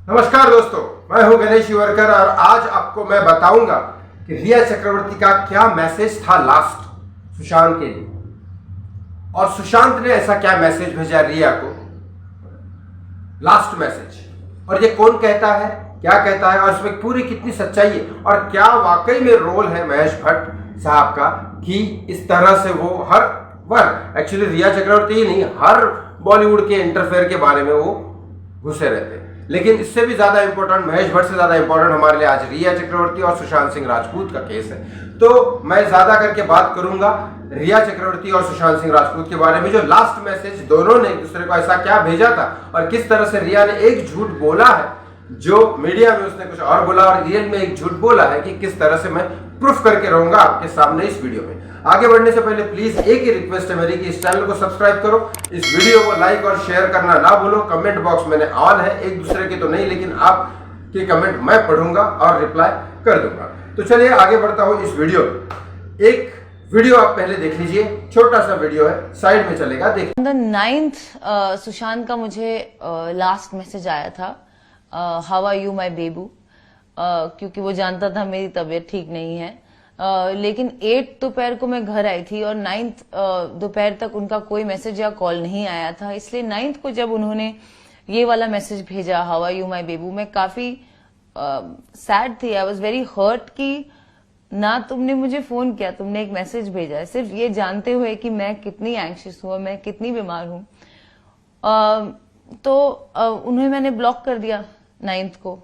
नमस्कार दोस्तों, मैं हूं गणेश युवरकर और आज आपको मैं बताऊंगा कि रिया चक्रवर्ती का क्या मैसेज था लास्ट सुशांत के लिए, और सुशांत ने ऐसा क्या मैसेज भेजा रिया को, लास्ट मैसेज, और ये कौन कहता है, क्या कहता है, और इसमें पूरी कितनी सच्चाई है, और क्या वाकई में रोल है महेश भट्ट साहब का कि इस तरह से वो हर बार, एक्चुअली रिया चक्रवर्ती ही नहीं, हर बॉलीवुड के इंटरफेयर के बारे में वो घुसे रहते हैं। लेकिन इससे भी ज्यादा इंपॉर्टेंट, महेश भट्ट से ज्यादा इंपॉर्टेंट हमारे लिए आज रिया चक्रवर्ती और सुशांत सिंह राजपूत का केस है। तो मैं ज्यादा करके बात करूंगा रिया चक्रवर्ती और सुशांत सिंह राजपूत के बारे में, जो लास्ट मैसेज दोनों ने एक दूसरे को ऐसा क्या भेजा था और किस तरह से रिया ने एक झूठ बोला है जो मीडिया में उसने कुछ और बोला और रियल में एक झूठ बोला है, कि किस तरह से मैं प्रूफ करके रहूंगा आपके सामने इस वीडियो में। आगे बढ़ने से पहले प्लीज एक ही रिक्वेस्ट है मेरी कि इस चैनल को सब्सक्राइब करो, इस वीडियो को लाइक और शेयर करना ना भूलो। कमेंट बॉक्स मैंने ऑन है, एक दूसरे के तो नहीं, लेकिन आपके कमेंट मैं पढ़ूंगा और रिप्लाई कर दूंगा। तो चलिए आगे बढ़ता हूं इस वीडियो में। एक वीडियो आप पहले देख लीजिए, छोटा सा वीडियो है, साइड में चलेगा, देखिए। On the 9th सुशांत का मुझे लास्ट मैसेज आया था, हाउ आर यू माई बेबू, क्योंकि वो जानता था मेरी तबीयत ठीक नहीं है। लेकिन 8 दोपहर को मैं घर आई थी और 9th दोपहर तक उनका कोई मैसेज या कॉल नहीं आया था, इसलिए 9th को जब उन्होंने ये वाला मैसेज भेजा, हाउ आर यू माई बेबू, मैं काफी सैड थी। आई वॉज वेरी हर्ट कि ना तुमने मुझे फोन किया, तुमने एक मैसेज भेजा है, सिर्फ ये जानते हुए कि मैं कितनी एंग्शियस हूँ, मैं कितनी बीमार हूँ। तो उन्हें मैंने ब्लॉक कर दिया 9th को,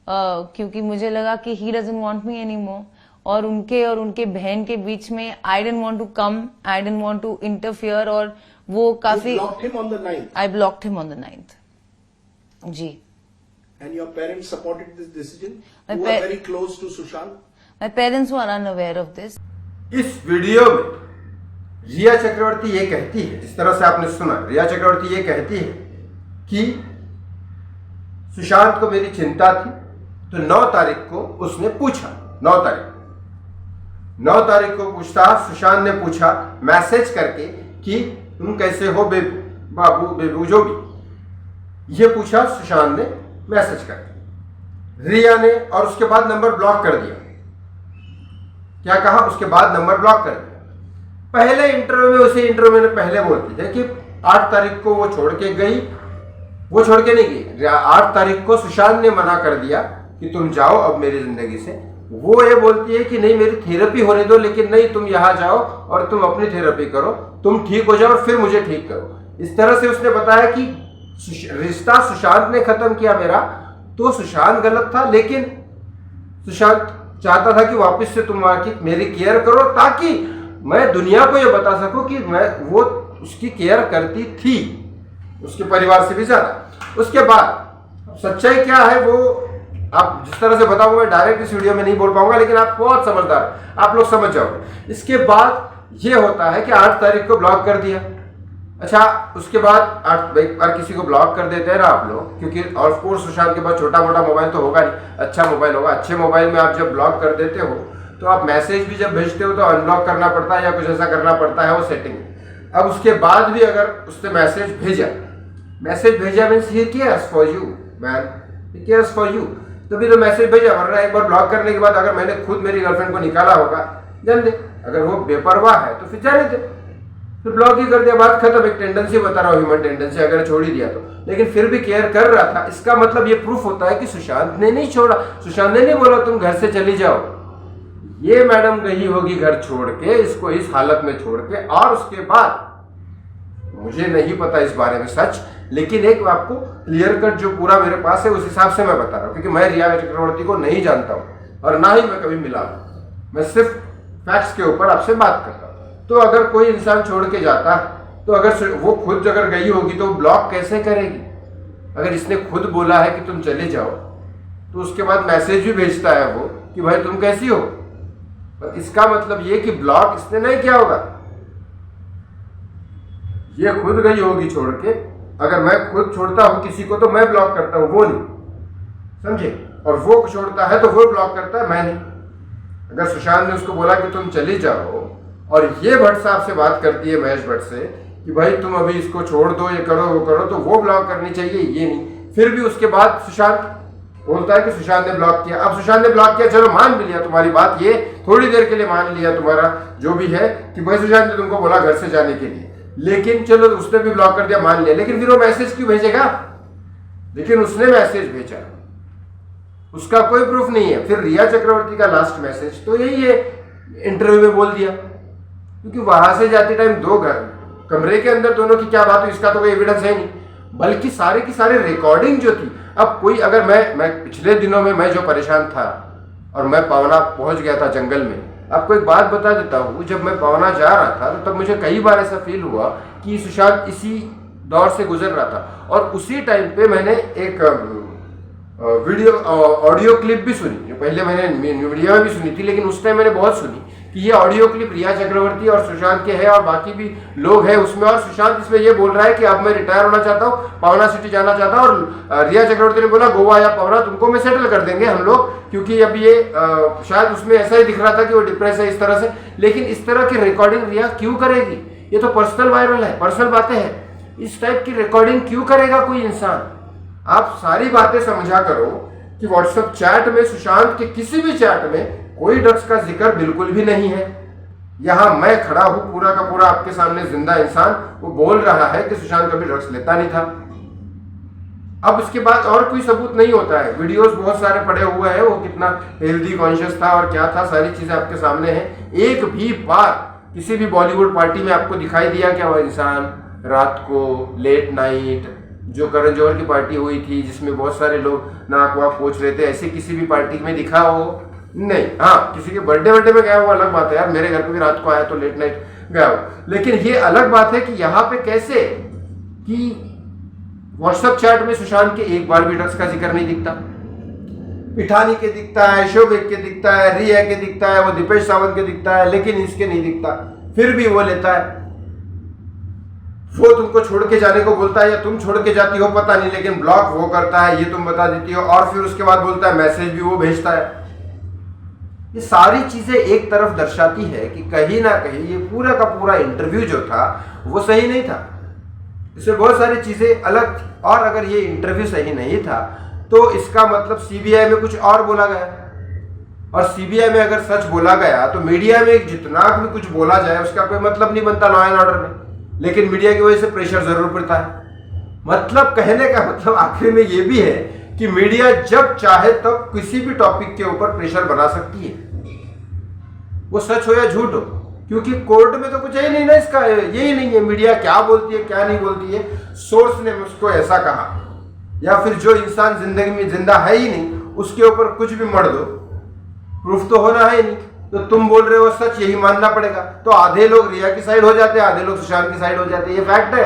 क्योंकि मुझे लगा कि he doesn't want me any more, और उनके बहन के बीच में I didn't want to come, I didn't want to interfere, और वो काफी I blocked him on the 9th। जी। And your parents supported this decision? Who are very close to Sushant? My parents were unaware of this. इस video में रिया चक्रवर्ती ये कहती है, जिस तरह से आपने सुना, रिया चक्रवर्ती ये कहती है कि सुशांत को मेरी चिंता थी, तो 9 तारीख को उसने पूछा, 9 तारीख को पूछता, सुशांत ने पूछा मैसेज करके कि तुम कैसे हो बेबू, बाबू, बेबू, जो भी, ये पूछा सुशांत ने मैसेज करके रिया ने, और उसके बाद नंबर ब्लॉक कर दिया। क्या कहा? उसके बाद नंबर ब्लॉक कर दिया। पहले इंटरव्यू में, उसी इंटरव्यू में पहले बोलती थी कि 8 तारीख को वो छोड़ के गई, वो छोड़ के नहीं गई, 8 तारीख को सुशांत ने मना कर दिया कि तुम जाओ अब मेरी जिंदगी से। वो ये बोलती है कि नहीं, मेरी थेरेपी होने दो, लेकिन नहीं, तुम यहां जाओ और तुम अपनी थेरेपी करो, तुम ठीक हो जाओ और फिर मुझे ठीक करो। इस तरह से उसने बताया कि रिश्ता सुशांत ने खत्म किया मेरा, तो सुशांत गलत था, लेकिन सुशांत चाहता था कि वापस से तुम आके मेरी केयर करो, ताकि मैं दुनिया को यह बता सकूं कि वो उसकी केयर करती थी, उसके परिवार से भी ज्यादा। उसके बाद सच्चाई क्या है वो आप जिस तरह से बताऊंगा, मैं डायरेक्ट इस वीडियो में नहीं बोल पाऊंगा, लेकिन आप बहुत समझदार, आप लोग समझ जाओगे। इसके बाद ये होता है कि 8 तारीख को ब्लॉक कर दिया। अच्छा, उसके बाद एक बार किसी को ब्लॉक कर देते हैं ना आप लोग, क्योंकि ऑफ कोर्स सुशांत के पास छोटा मोटा मोबाइल तो होगा नहीं, अच्छा मोबाइल होगा। अच्छे मोबाइल में आप जब ब्लॉक कर देते हो तो आप मैसेज भी जब भेजते हो तो अनब्लॉक करना पड़ता है या कुछ ऐसा करना पड़ता है, वो सेटिंग। अब उसके बाद भी अगर उसने मैसेज भेजा means he cares for you man, he cares for you, तभी तो मैसेज भेजा। वरना एक बार ब्लॉक करने के बाद अगर मैंने खुद मेरी गर्लफ्रेंड को निकाला होगा, जान दे, अगर वो बेपरवाह है तो फिर जाने दे, फिर ब्लॉक ही कर दिया, बात खत्म। एक टेंडेंसी बता रहा हूँ, ह्यूमन टेंडेंसी, अगर छोड़ ही दिया तो, लेकिन फिर भी केयर कर रहा था। इसका मतलब ये प्रूफ होता है कि सुशांत ने नहीं छोड़ा, सुशांत ने नहीं बोला तुम घर से चली जाओ। ये मैडम गई होगी घर छोड़ के, इसको इस हालत में छोड़ के, और उसके बाद मुझे नहीं पता इस बारे में सच, लेकिन एक आपको क्लियर कट जो पूरा मेरे पास है उस हिसाब से मैं बता रहा हूँ, क्योंकि मैं रिया चक्रवर्ती को नहीं जानता हूँ और ना ही मैं कभी मिला हूँ, मैं सिर्फ फैक्ट्स के ऊपर आपसे बात करता हूँ। तो अगर कोई इंसान छोड़ के जाता है तो अगर वो खुद अगर गई होगी तो ब्लॉक कैसे करेगी? अगर इसने खुद बोला है कि तुम चले जाओ, तो उसके बाद मैसेज भी भेजता है वो कि भाई तुम कैसी हो, पर इसका मतलब ये कि ब्लॉक इसने नहीं किया होगा, ये खुद गई होगी छोड़ के। अगर मैं खुद छोड़ता हूं किसी को तो मैं ब्लॉक करता हूं, वो नहीं, समझे? और वो छोड़ता है तो वो ब्लॉक करता है, मैं नहीं। अगर सुशांत ने उसको बोला कि तुम चली जाओ, और ये भट्ट साहब से बात करती है महेश भट्ट से कि भाई तुम अभी इसको छोड़ दो, ये करो वो करो, तो वो ब्लॉक करनी चाहिए, ये नहीं। फिर भी उसके बाद सुशांत बोलता है कि सुशांत ने ब्लॉक किया। अब सुशांत ने ब्लॉक किया, चलो मान भी लिया तुम्हारी बात, ये थोड़ी देर के लिए मान लिया तुम्हारा जो भी है कि भाई सुशांत ने तुमको बोला घर से जाने के लिए, लेकिन चलो उसने भी ब्लॉक कर दिया, मान लिया। लेकिन फिर वो मैसेज क्यों भेजेगा? लेकिन उसने मैसेज भेजा, उसका कोई प्रूफ नहीं है। फिर रिया चक्रवर्ती का लास्ट मैसेज तो यही है, इंटरव्यू में बोल दिया, क्योंकि वहां से जाते टाइम दो कमरे के अंदर दोनों की क्या बात हुई इसका तो कोई एविडेंस है नहीं, बल्कि सारे की सारे रिकॉर्डिंग जो थी। अब कोई अगर मैं पिछले दिनों में मैं जो परेशान था और मैं पावना पहुंच गया था जंगल में, आपको एक बात बता देता हूँ, जब मैं पावना जा रहा था तो तब मुझे कई बार ऐसा फील हुआ कि सुशांत इसी दौर से गुजर रहा था। और उसी टाइम पे मैंने एक वीडियो ऑडियो क्लिप भी सुनी, जो पहले मैंने मीडिया में भी सुनी थी, लेकिन उस टाइम मैंने बहुत सुनी कि ये ऑडियो क्लिप रिया चक्रवर्ती और सुशांत के है और बाकी भी लोग हैं उसमें। और सुशांत इसमें ये बोल रहा है कि अब मैं रिटायर होना चाहता हूँ, पावना सिटी जाना चाहता हूँ, और रिया चक्रवर्ती ने बोला गोवा या पावना तुमको मैं सेटल कर देंगे हम लोग, क्योंकि अब ये शायद उसमें ऐसा ही दिख रहा था कि वो डिप्रेस है इस तरह से। लेकिन इस तरह की रिकॉर्डिंग रिया क्यों करेगी? ये तो पर्सनल वायरल है, पर्सनल बातें हैं, इस टाइप की रिकॉर्डिंग क्यों करेगा कोई इंसान? आप सारी बातें समझा करो कि व्हाट्सएप चैट में, सुशांत के किसी भी चैट में कोई ड्रग्स का जिक्र बिल्कुल भी नहीं है। यहां मैं खड़ा हूं पूरा का पूरा आपके सामने जिंदा इंसान, वो बोल रहा है कि सुशांत कभी ड्रग्स लेता नहीं था। अब उसके बाद और कोई सबूत नहीं होता है, वीडियोस बहुत सारे पड़े हुए हैं, वो कितना हेल्दी कॉन्शियस था और क्या था, सारी चीजें आपके सामने हैं। एक भी बार किसी भी बॉलीवुड पार्टी में आपको दिखाई दिया क्या वो इंसान रात को लेट नाइट, जो करण जौहर की पार्टी हुई थी जिसमें बहुत सारे लोग नाक वाक पोंछ रहे थे, ऐसे किसी भी पार्टी में दिखा हो? नहीं। हाँ, किसी के बर्थडे में गया वो अलग बात है यार, मेरे घर पे भी रात को आया तो लेट नाइट गया हो। लेकिन ये अलग बात है कि यहाँ पे कैसे कि व्हाट्सएप चैट में सुशांत के एक बार भी ड्रग्स का जिक्र नहीं दिखता। पिठानी के दिखता है, शोभिक के दिखता है, रिया के दिखता है, वो दीपेश सावंत के दिखता है, लेकिन इसके नहीं दिखता। फिर भी वो लेता है। वो तुमको छोड़ के जाने को बोलता है या तुम छोड़ के जाती हो पता नहीं, लेकिन ब्लॉक वो करता है, ये तुम बता देती हो, और फिर उसके बाद बोलता है मैसेज भी वो भेजता है। ये सारी चीजें एक तरफ दर्शाती है कि कहीं ना कहीं ये पूरा का पूरा इंटरव्यू जो था वो सही नहीं था, इसमें बहुत सारी चीजें अलग थी। और अगर ये इंटरव्यू सही नहीं था तो इसका मतलब सीबीआई में कुछ और बोला गया, और सीबीआई में अगर सच बोला गया तो मीडिया में जितना भी कुछ बोला जाए उसका कोई मतलब नहीं बनता लॉ एंड ऑर्डर में, लेकिन मीडिया की वजह से प्रेशर जरूर पड़ता है। मतलब कहने का मतलब आखिर में ये भी है कि मीडिया जब चाहे तब किसी भी टॉपिक के ऊपर प्रेशर बना सकती है, वो सच हो या झूठ हो, क्योंकि कोर्ट में तो कुछ है ही नहीं ना, इसका यही नहीं है मीडिया क्या बोलती है क्या नहीं बोलती है, सोर्स ने उसको ऐसा कहा, या फिर जो इंसान जिंदगी में जिंदा है ही नहीं उसके ऊपर कुछ भी मर दो, प्रूफ तो होना है नहीं, तो तुम बोल रहे हो सच, यही मानना पड़ेगा। तो आधे लोग रिया की साइड हो जाते हैं, आधे लोग सुशांत की साइड हो जाते हैं, ये फैक्ट है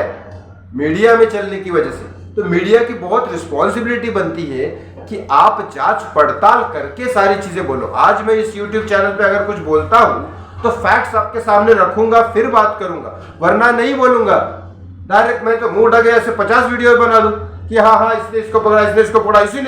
मीडिया में चलने की वजह से। तो मीडिया की बहुत रिस्पॉन्सिबिलिटी बनती है कि आप जांच पड़ताल करके सारी चीजें बोलो। आज मैं इस YouTube चैनल पे अगर कुछ बोलता हूं तो फैक्ट्स आपके सामने रखूंगा, फिर बात करूंगा, वरना नहीं बोलूंगा डायरेक्ट। मैं तो मुंह ढके ऐसे 50 वीडियो बना दूं कि हाँ इसने इसको पकड़ा, इसने इसको पकड़ा, इसी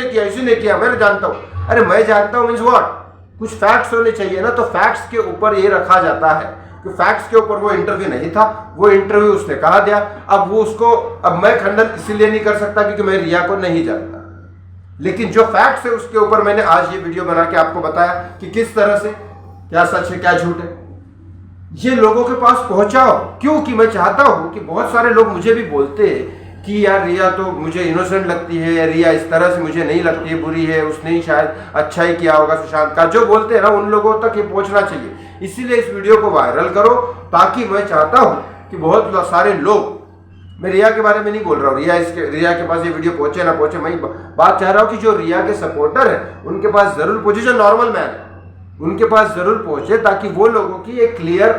ने किया, मैं जानता हूं। अरे मैं जानता हूं मीन्स व्हाट? कुछ फैक्ट्स होने चाहिए ना, तो फैक्ट्स के ऊपर ये रखा जाता है कि फैक्ट्स के ऊपर वो इंटरव्यू नहीं था, वो इंटरव्यू उसने कहा दिया। अब वो उसको, अब मैं खंडन इसीलिए नहीं कर सकता क्योंकि मैं रिया को नहीं जानता, लेकिन जो फैक्ट्स है उसके ऊपर मैंने आज ये वीडियो बना के आपको बताया कि किस तरह से क्या सच है क्या झूठ है, ये लोगों के पास पहुंचाओ। क्योंकि मैं चाहता हूं कि बहुत सारे लोग मुझे भी बोलते हैं कि यार रिया तो मुझे इनोसेंट लगती है, रिया इस तरह से मुझे नहीं लगती है, बुरी है, उसने ही शायद अच्छा ही किया होगा सुशांत का, जो बोलते हैं ना उन लोगों तक ये पहुंचना चाहिए। इसीलिए इस वीडियो को वायरल करो, ताकि मैं चाहता हूं कि बहुत सारे लोग, मैं रिया के बारे में नहीं बोल रहा हूँ, रिया के पास ये वीडियो पहुंचे ना पहुंचे, मैं बात चाह रहा हूँ कि जो रिया के सपोर्टर है उनके पास जरूर पहुंचे, जो नॉर्मल मैन है उनके पास जरूर पहुंचे, ताकि वो लोगों की एक क्लियर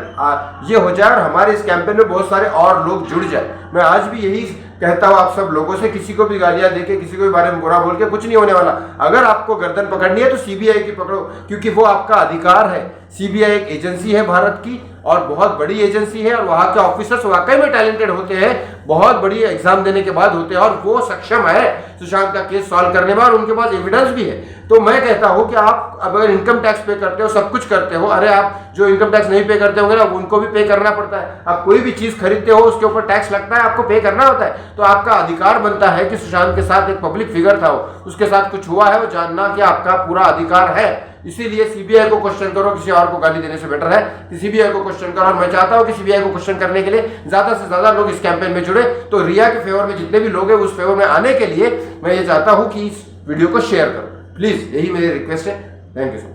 ये हो जाए और हमारे इस कैंपेन में बहुत सारे और लोग जुड़ जाए। मैं आज भी यही कहता हूं आप सब लोगों से, किसी को भी गालियां देके, किसी को भी बारे में बुरा बोल के कुछ नहीं होने वाला। अगर आपको गर्दन पकड़नी है तो सीबीआई की पकड़ो, क्योंकि वो आपका अधिकार है। सीबीआई एक एजेंसी है भारत की और बहुत बड़ी एजेंसी है और वहां के ऑफिसर्स वाकई में टैलेंटेड होते हैं, बहुत बड़ी एग्जाम देने के बाद होते हैं और वो सक्षम है सुशांत का केस सॉल्व करने में और उनके पास एविडेंस भी है। तो मैं कहता हूं कि आप अगर इनकम टैक्स पे करते हो, सब कुछ करते हो, अरे आप जो इनकम टैक्स नहीं पे करते होंगे ना उनको भी पे करना पड़ता है। आप कोई भी चीज खरीदते हो उसके ऊपर टैक्स लगता है, आपको पे करना होता है। तो आपका अधिकार बनता है कि सुशांत के साथ एक पब्लिक फिगर था, उसके साथ कुछ हुआ है, वो जानना कि आपका पूरा अधिकार है। इसीलिए सीबीआई को क्वेश्चन करो, किसी और को गाली देने से बेटर है कि सीबीआई को क्वेश्चन करो। और मैं चाहता हूं कि सीबीआई को क्वेश्चन करने के लिए ज्यादा से ज्यादा लोग इस कैंपेन में जुड़े। तो रिया के फेवर में जितने भी लोग हैं उस फेवर में आने के लिए मैं ये चाहता हूं कि इस वीडियो को शेयर करो प्लीज, यही मेरी रिक्वेस्ट है। Thank you.